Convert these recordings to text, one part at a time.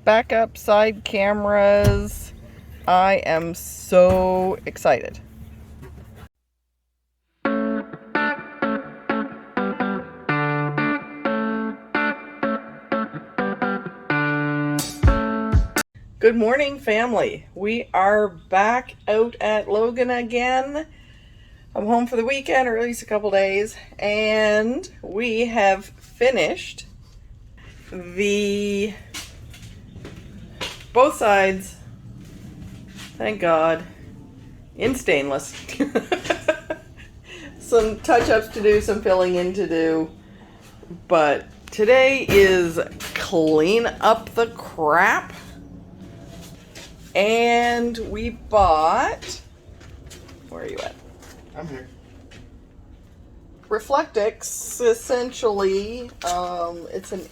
backup side cameras. I am so excited. Good morning, family. We are back out at Logan again. I'm home for the weekend, or at least a couple days, and we have finished both sides, thank God, in stainless. Some touch-ups to do, some filling in to do, but today is clean up the crap. And we bought, where are you at? I'm here. Reflectix, essentially, it's an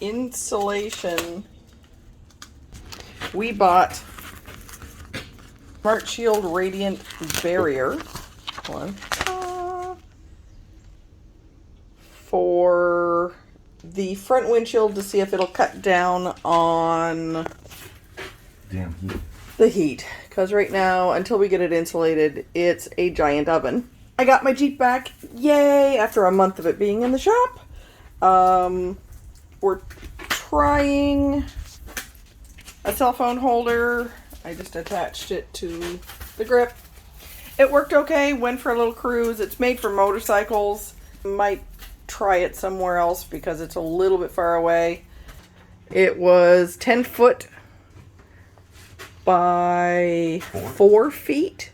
insulation. We bought Smart Shield Radiant Barrier for the front windshield to see if it'll cut down on the heat, because right now, until we get it insulated, it's a giant oven. I got my Jeep back, yay, after a month of it being in the shop. We're trying a cell phone holder. I just attached it to the grip. It worked okay, went for a little cruise. It's made for motorcycles. Might try it somewhere else because it's a little bit far away. It was 10 foot by 4 feet,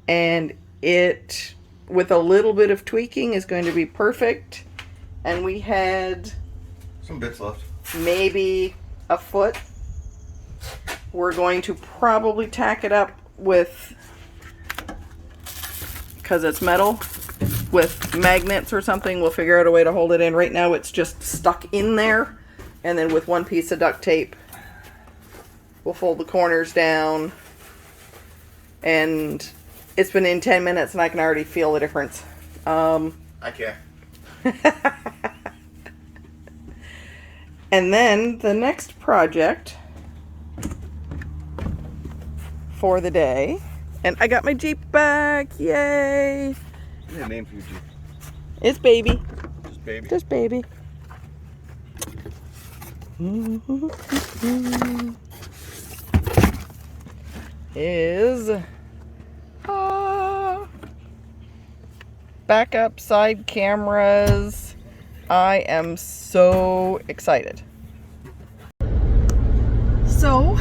and it, with a little bit of tweaking, is going to be perfect. And we had some bits left, maybe a foot. We're going to probably tack it up with, because it's metal, with magnets or something. We'll figure out a way to hold it in. Right now it's just stuck in there, and then with one piece of duct tape we'll fold the corners down, and it's been in 10 minutes and I can already feel the difference. I care. And then the next project for the day, and I got my Jeep back, yay! Give me a name for your Jeep. It's Baby. Just Baby? Just Baby. Is backup side cameras. I am so excited. So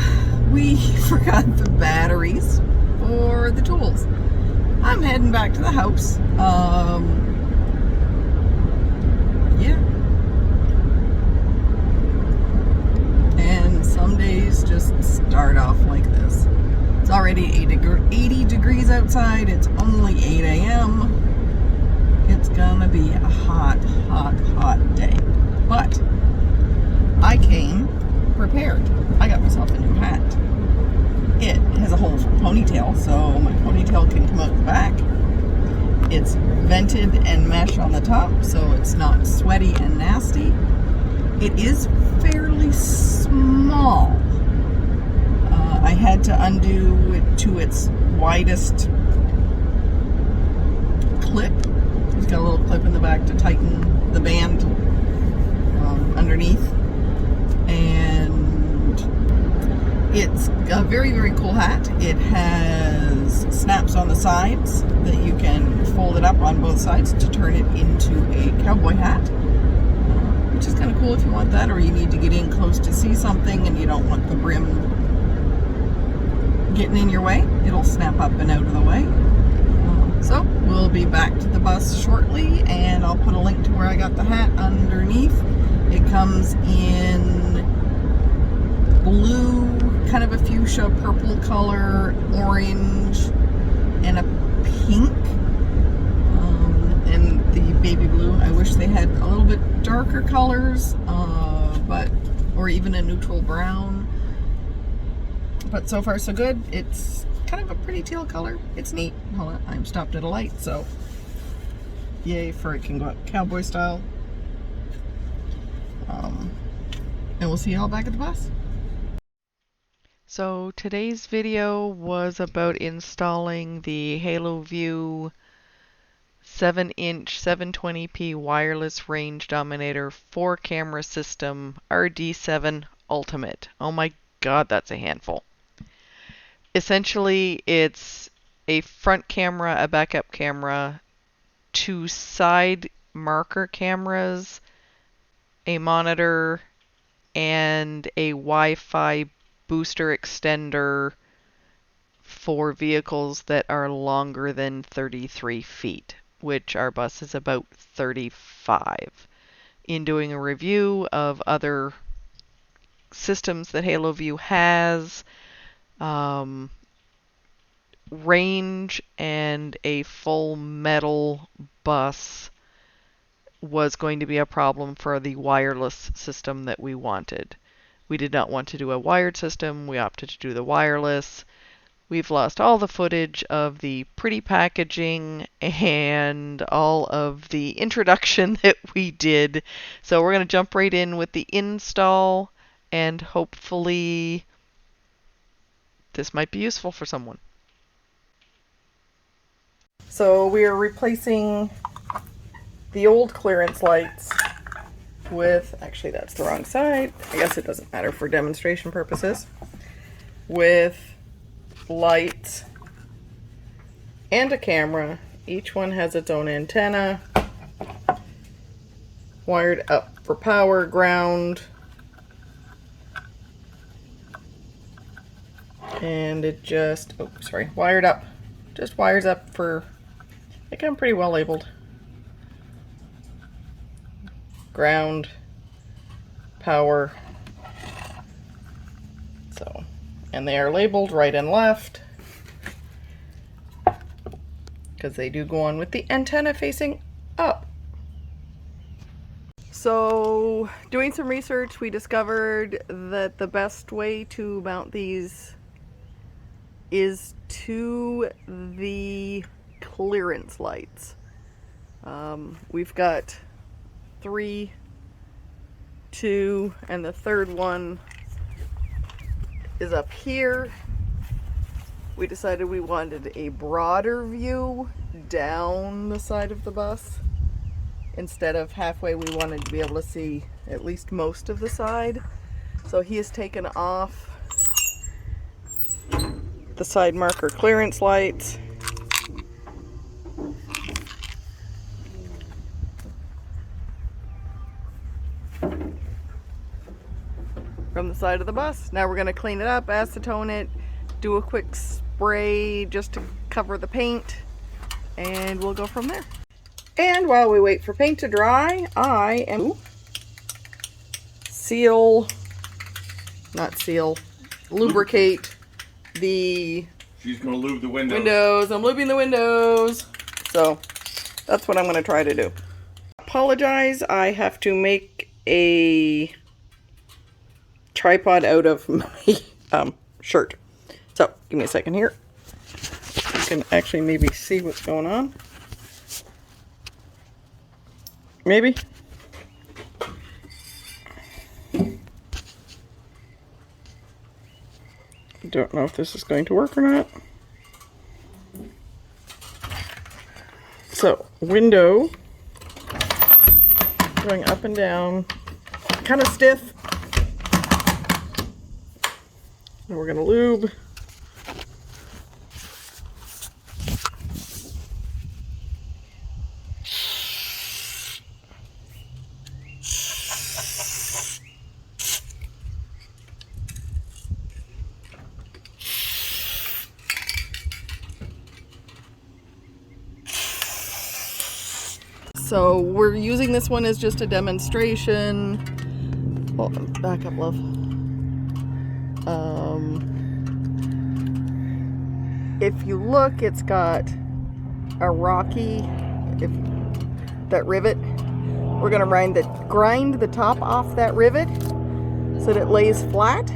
we forgot the batteries for the tools. I'm heading back to the house. Yeah. And some days just start off like this. It's already 80 degrees outside. It's only 8 a.m. It's gonna be a hot, hot, hot day. But I came prepared. I got myself a new hat. It has a whole ponytail, so my ponytail can come out the back. It's vented and mesh on the top, so it's not sweaty and nasty. It is fairly small. I had to undo it to its widest clip. It's got a little clip in the back to tighten the band underneath. And it's a very, very cool hat. It has snaps on the sides that you can fold it up on both sides to turn it into a cowboy hat, which is kind of cool if you want that, or you need to get in close to see something and you don't want the brim getting in your way. It'll snap up and out of the way. So we'll be back to the bus shortly, and I'll put a link to where I got the hat underneath. It comes in blue, kind of a fuchsia purple color, orange, and a pink, and the baby blue. I wish they had a little bit darker colors, or even a neutral brown. But so far so good. It's kind of a pretty teal color. It's neat. Hold on, I'm stopped at a light, so yay for it can go out cowboy style. And we'll see y'all back at the bus. So today's video was about installing the Haloview 7-inch 720p wireless range dominator 4-camera system RD7 Ultimate. Oh my god, that's a handful. Essentially, it's a front camera, a backup camera, 2 side marker cameras, a monitor, and a Wi-Fi booster extender for vehicles that are longer than 33 feet, which our bus is about 35. In doing a review of other systems that Haloview has, range and a full metal bus was going to be a problem for the wireless system that we wanted. We did not want to do a wired system. We opted to do the wireless. We've lost all the footage of the pretty packaging and all of the introduction that we did. So we're going to jump right in with the install, and hopefully this might be useful for someone. So we are replacing the old clearance lights with, actually that's the wrong side, I guess it doesn't matter for demonstration purposes, with lights and a camera. Each one has its own antenna, wired up for power, ground, and it just, oh sorry, wired up, just wires up for, I think I'm pretty well labeled. Ground, power, so, and they are labeled right and left because they do go on with the antenna facing up. So doing some research, we discovered that the best way to mount these is to the clearance lights. We've got 3, 2, and the third one is up here. We decided we wanted a broader view down the side of the bus. Instead of halfway, we wanted to be able to see at least most of the side. So he has taken off the side marker clearance lights. From the side of the bus. Now we're going to clean it up, acetone it, do a quick spray just to cover the paint, and we'll go from there. And while we wait for paint to dry, I am lubricate the She's gonna lube the windows. I'm lubing the windows. So that's what I'm going to try to do. Apologize, I have to make a tripod out of my shirt. So give me a second here. You can actually maybe see what's going on. Maybe. Don't know if this is going to work or not. So window going up and down, kind of stiff. And we're going to lube. So we're using this one as just a demonstration. Well, back up, love. If you look, it's got a rocky, that rivet. We're gonna grind the top off that rivet so that it lays flat.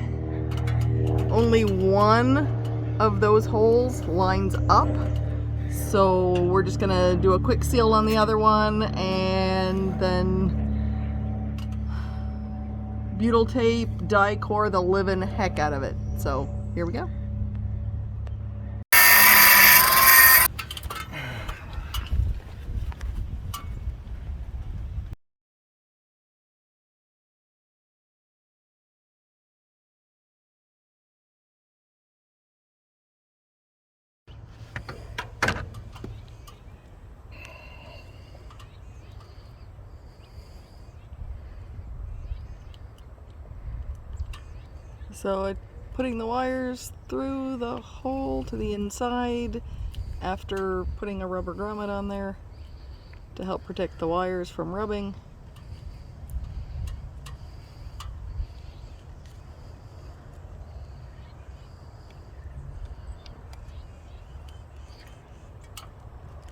Only one of those holes lines up. So we're just gonna do a quick seal on the other one and then butyl tape, die core the living heck out of it. So Here we go. So I'm putting the wires through the hole to the inside after putting a rubber grommet on there to help protect the wires from rubbing.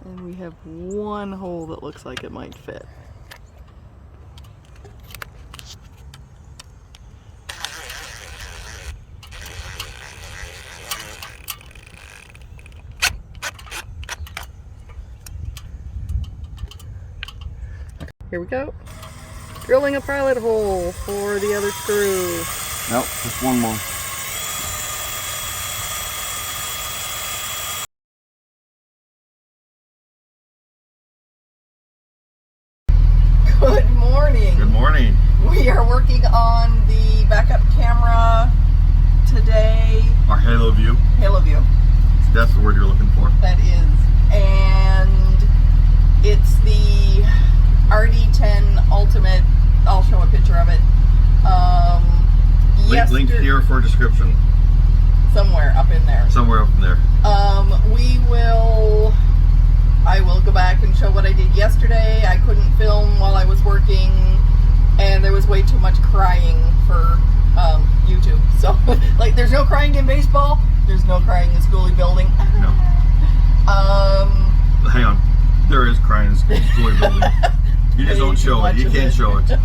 And we have one hole that looks like it might fit. Here we go. Drilling a pilot hole for the other screw. Nope, just one more. Good morning. Good morning. We are working on the backup camera today. Our Haloview. Haloview. That's the word you're looking for. That is. And it's the RD10 Ultimate. I'll show a picture of it. Link here for a description. Somewhere up in there. Somewhere up in there. I will go back and show what I did yesterday. I couldn't film while I was working, and there was way too much crying for YouTube. So, like, there's no crying in baseball. There's no crying in schoolie building. No. Hang on. There is crying in schoolie building. You just don't show it. You can't show it.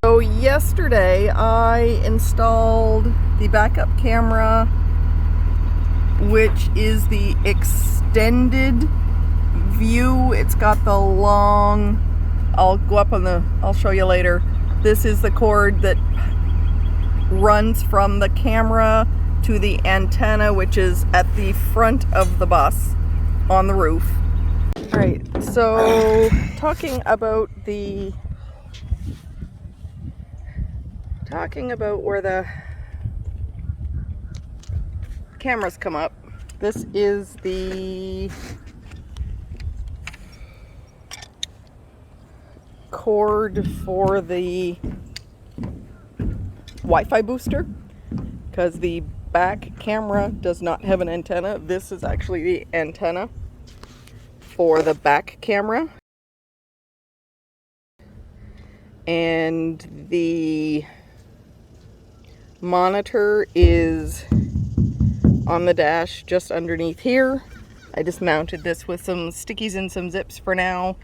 So yesterday I installed the backup camera, which is the extended view. It's got the long, I'll show you later. This is the cord that runs from the camera to the antenna, which is at the front of the bus on the roof. All right, so talking about where the cameras come up. This is the cord for the Wi-Fi booster, because the back camera does not have an antenna. This is actually the antenna for the back camera. And the monitor is on the dash just underneath here. I just mounted this with some stickies and some zips for now.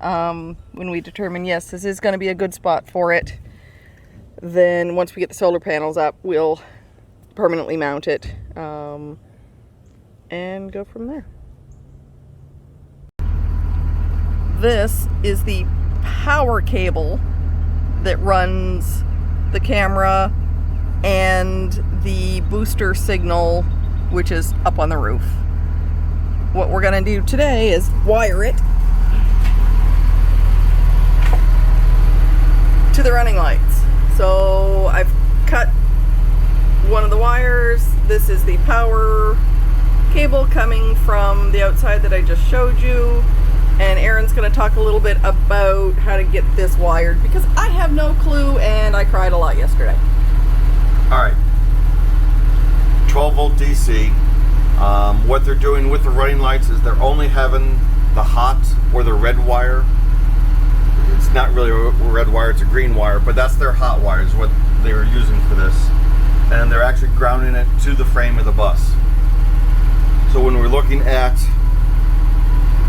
When we determine, yes, this is going to be a good spot for it, then once we get the solar panels up, we'll permanently mount it and go from there. This is the power cable that runs the camera and the booster signal, which is up on the roof. What we're going to do today is wire it to the running lights. So I've cut one of the wires. This is the power cable coming from the outside that I just showed you. And Aaron's going to talk a little bit about how to get this wired, because I have no clue and I cried a lot yesterday. Alright, 12 volt DC. What they're doing with the running lights is they're only having the hot or the red wire. It's not really a red wire, it's a green wire, but that's their hot wire is what they were using for this. And they're actually grounding it to the frame of the bus. So when we're looking at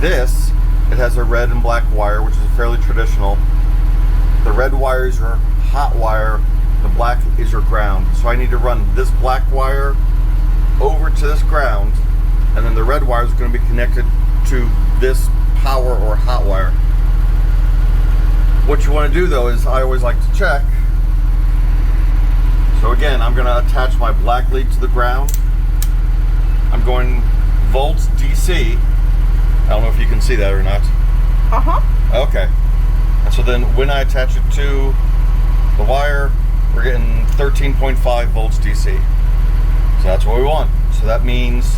this, it has a red and black wire, which is fairly traditional. The red wire is your hot wire, the black is your ground. So I need to run this black wire over to this ground, and then the red wire is going to be connected to this power or hot wire. What you want to do though is I always like to check. So again, again, I'm going to attach my black lead to the ground. I'm going volts DC. I don't know if you can see that or not. Okay. And so then when I attach it to the wire, we're getting 13.5 volts DC. So that's what we want. So that means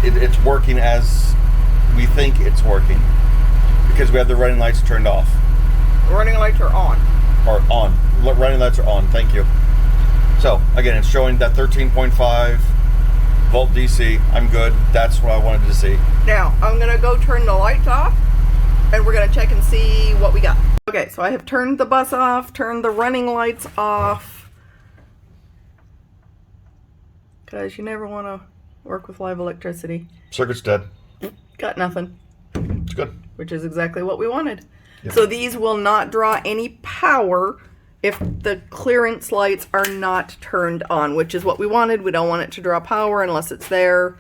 it's working as we think it's working, because we have the running lights turned off. The running lights are on. Or on. Running lights are on. Thank you. So again, it's showing that 13.5 volt DC. I'm good. That's what I wanted to see. Now, I'm going to go turn the lights off, and we're going to check and see what we got. Okay, so I have turned the bus off, turned the running lights off, because you never want to work with live electricity. Circuit's dead. Got nothing. It's good. Which is exactly what we wanted. Yep. So these will not draw any power if the clearance lights are not turned on, which is what we wanted. We don't want it to draw power unless it's there.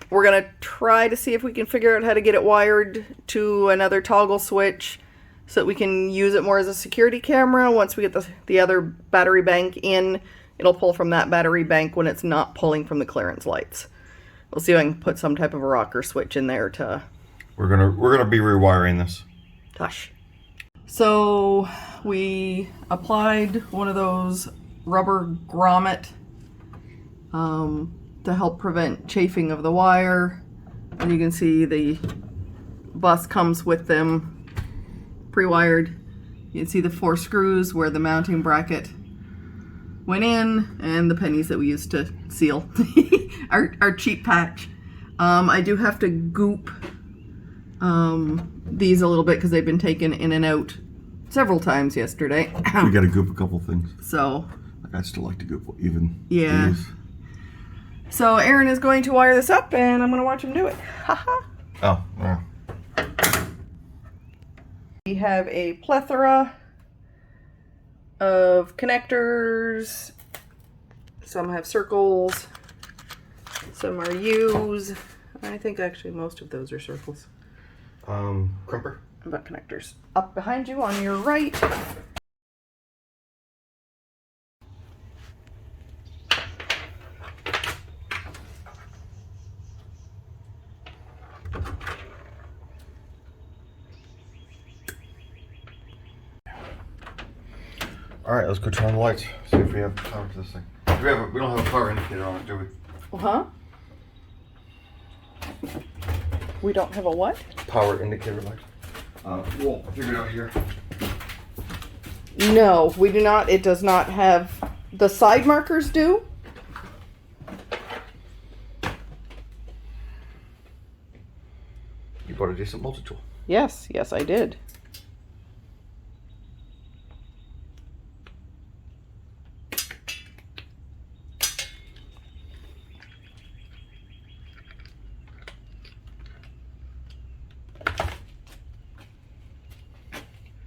We're going to try to see if we can figure out how to get it wired to another toggle switch so that we can use it more as a security camera. Once we get the other battery bank in, it'll pull from that battery bank when it's not pulling from the clearance lights. We'll see if I can put some type of a rocker switch in there to... We're gonna be rewiring this. Gosh. So we applied one of those rubber grommet to help prevent chafing of the wire. And you can see the bus comes with them pre-wired. You can see the 4 screws where the mounting bracket went in, and the pennies that we used to seal our cheap patch. I do have to goop these a little bit because they've been taken in and out several times yesterday. We got to goop a couple things. So I still like to goop even. Yeah. These. So Aaron is going to wire this up, and I'm going to watch him do it. Haha. Oh, yeah. We have a plethora of connectors. Some have circles, some are U's. I think actually most of those are circles. Crimper? About connectors. Up behind you on your right. All right, let's go turn on the lights. See if we have power to this thing. We don't have a power indicator on it, do we? Huh? We don't have a what? Power indicator light. We'll figure it out here. No, we do not. It does not have. The side markers do. You bought a decent multi-tool. Yes, yes, I did.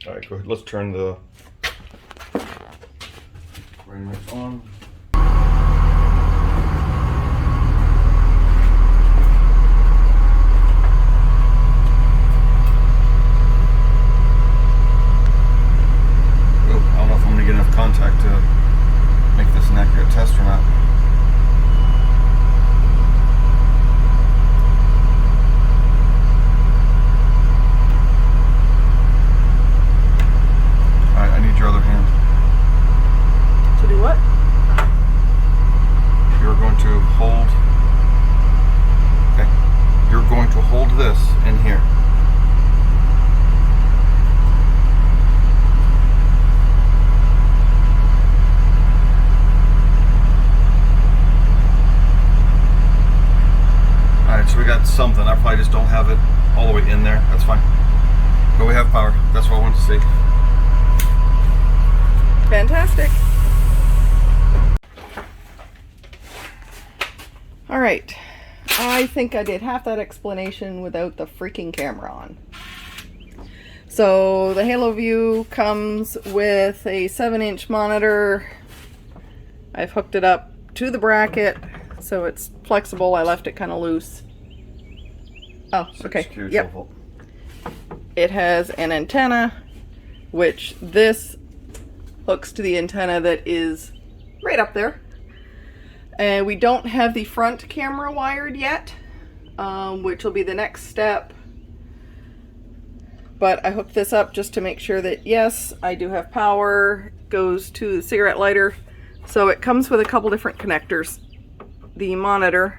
All right, go ahead. Let's turn the ring lights on. Oh, I don't know if I'm going to get enough contact to make this an accurate test or not. Your other hand. To do what? You're going to hold. Okay. You're going to hold this in here. Alright, so we got something. I probably just don't have it all the way in there. That's fine. But we have power. That's what I want to see. Fantastic. All right. I think I did half that explanation without the freaking camera on. So the Haloview comes with a 7-inch monitor. I've hooked it up to the bracket so it's flexible. I left it kind of loose. Oh, okay. Yep. It has an antenna, which this hooks to the antenna that is right up there. And we don't have the front camera wired yet, which will be the next step. But I hooked this up just to make sure that, yes, I do have power. Goes to the cigarette lighter. So it comes with a couple different connectors. The monitor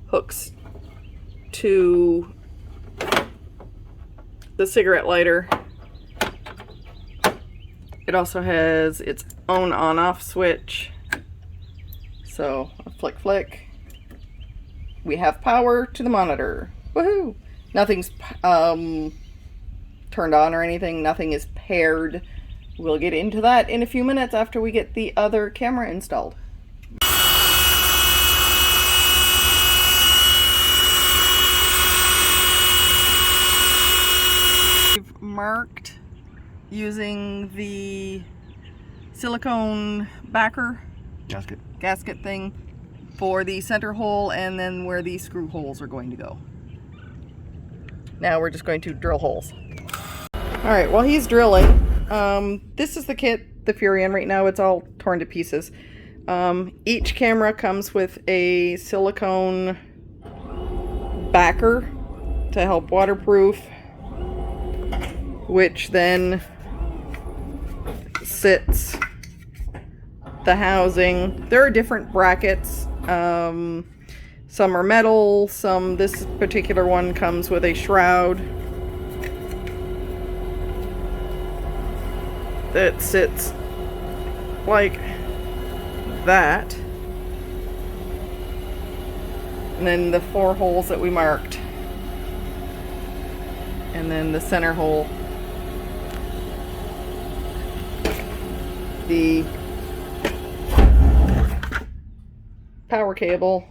hooks to the cigarette lighter. It also has its own on-off switch. So, a flick. We have power to the monitor. Woohoo! Nothing's turned on or anything. Nothing is paired. We'll get into that in a few minutes after we get the other camera installed. We've marked using the silicone backer gasket thing for the center hole and then where the screw holes are going to go. Now we're just going to drill holes. Alright, while he's drilling, this is the kit, the Furion. Right now it's all torn to pieces. Each camera comes with a silicone backer to help waterproof, which then sits the housing. There are different brackets. Some are metal, this particular one comes with a shroud that sits like that. And then the 4 holes that we marked. And then the center hole. The power cable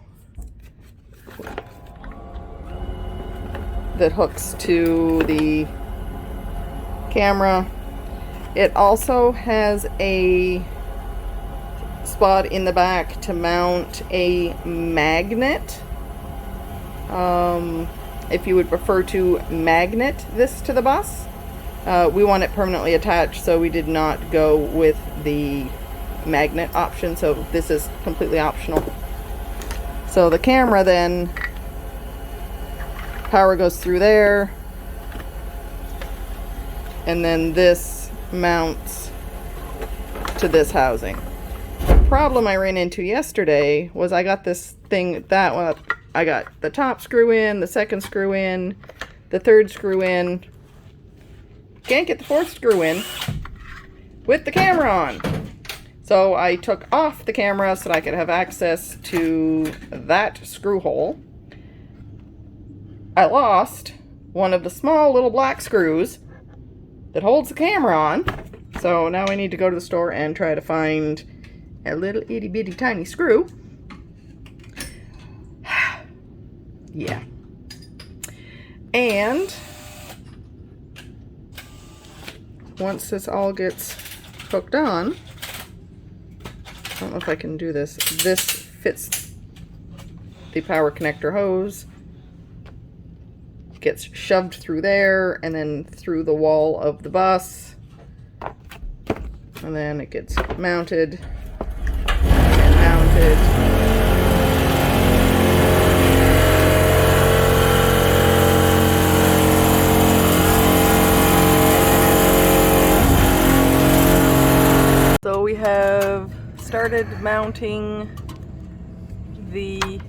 that hooks to the camera. It also has a spot in the back to mount a magnet. If you would prefer to magnet this to the bus. We want it permanently attached, so we did not go with the magnet option, so this is completely optional. So the camera then, power goes through there, and then this mounts to this housing. The problem I ran into yesterday was I got this thing, I got the top screw in, the second screw in, the third screw in. Can't get the fourth screw in with the camera on. So I took off the camera so that I could have access to that screw hole. I lost one of the small little black screws that holds the camera on. So now I need to go to the store and try to find a little itty bitty tiny screw. Yeah. And once this all gets hooked on, I don't know if I can do this. This fits the power connector hose. Gets shoved through there and then through the wall of the bus. And then it gets mounted and mounted. So we have started mounting the...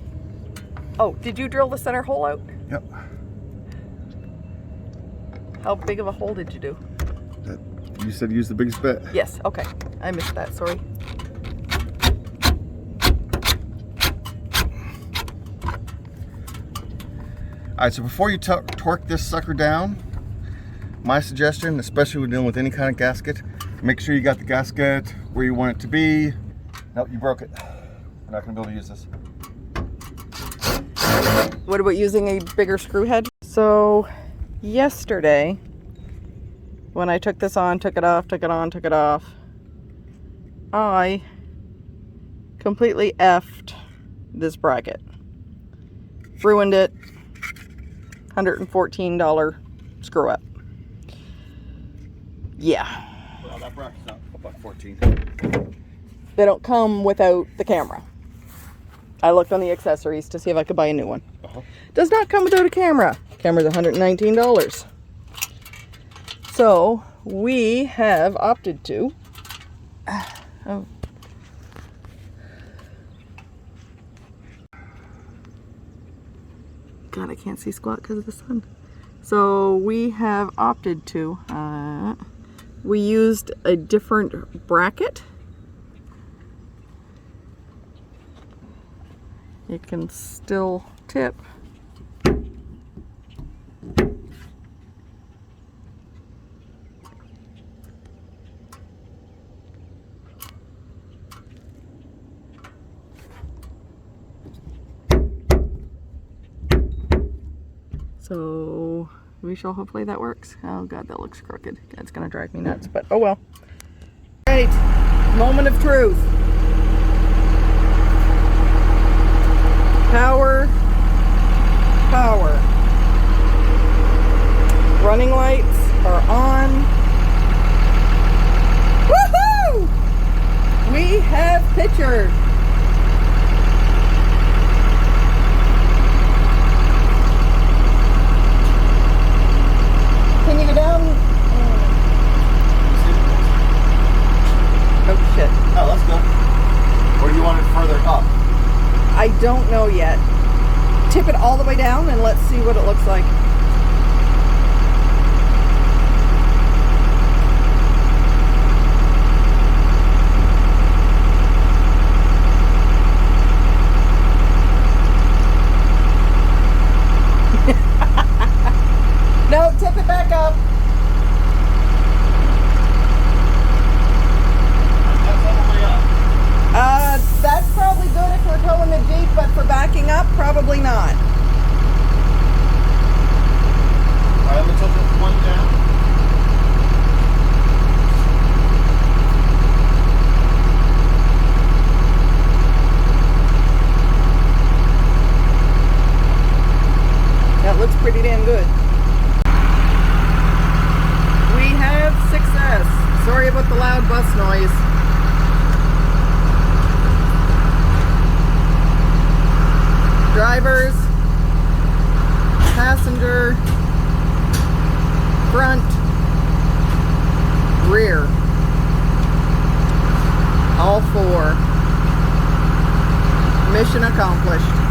Oh, did you drill the center hole out? Yep. How big of a hole did you do? You said use the biggest bit. Yes, okay. I missed that, sorry. Alright, so before you torque this sucker down, my suggestion, especially when dealing with any kind of gasket, make sure you got the gasket where you want it to be. Nope, you broke it. We're not going to be able to use this. What about using a bigger screw head? So, yesterday, when I took this on, took it off, took it on, took it off, I completely effed this bracket. Ruined it. $114 screw up. Yeah. Well, that bracket's not $114. They don't come without the camera. I looked on the accessories to see if I could buy a new one. Does not come without a camera. Camera's $119. So we have opted to. Oh. God, I can't see squat because of the sun. So we have opted to. We used a different bracket. It can still tip. So we shall hopefully that works. Oh God, that looks crooked. That's gonna drive me nuts, but oh well. All right, moment of truth. Power, power. Running lights are on. Woohoo! We have pictured. Can you go down? Oh shit. Oh, let's go. Or do you want it further up? I don't know yet. Tip it all the way down and let's see what it looks like. No, tip it back up. That's all the way up. That's probably good if we're towing the Jeep, but for backing up, probably not. All right, let's tilt this one down. That looks pretty damn good. We have success. Sorry about the loud bus noise. Drivers, passenger, front, rear. All four. Mission accomplished.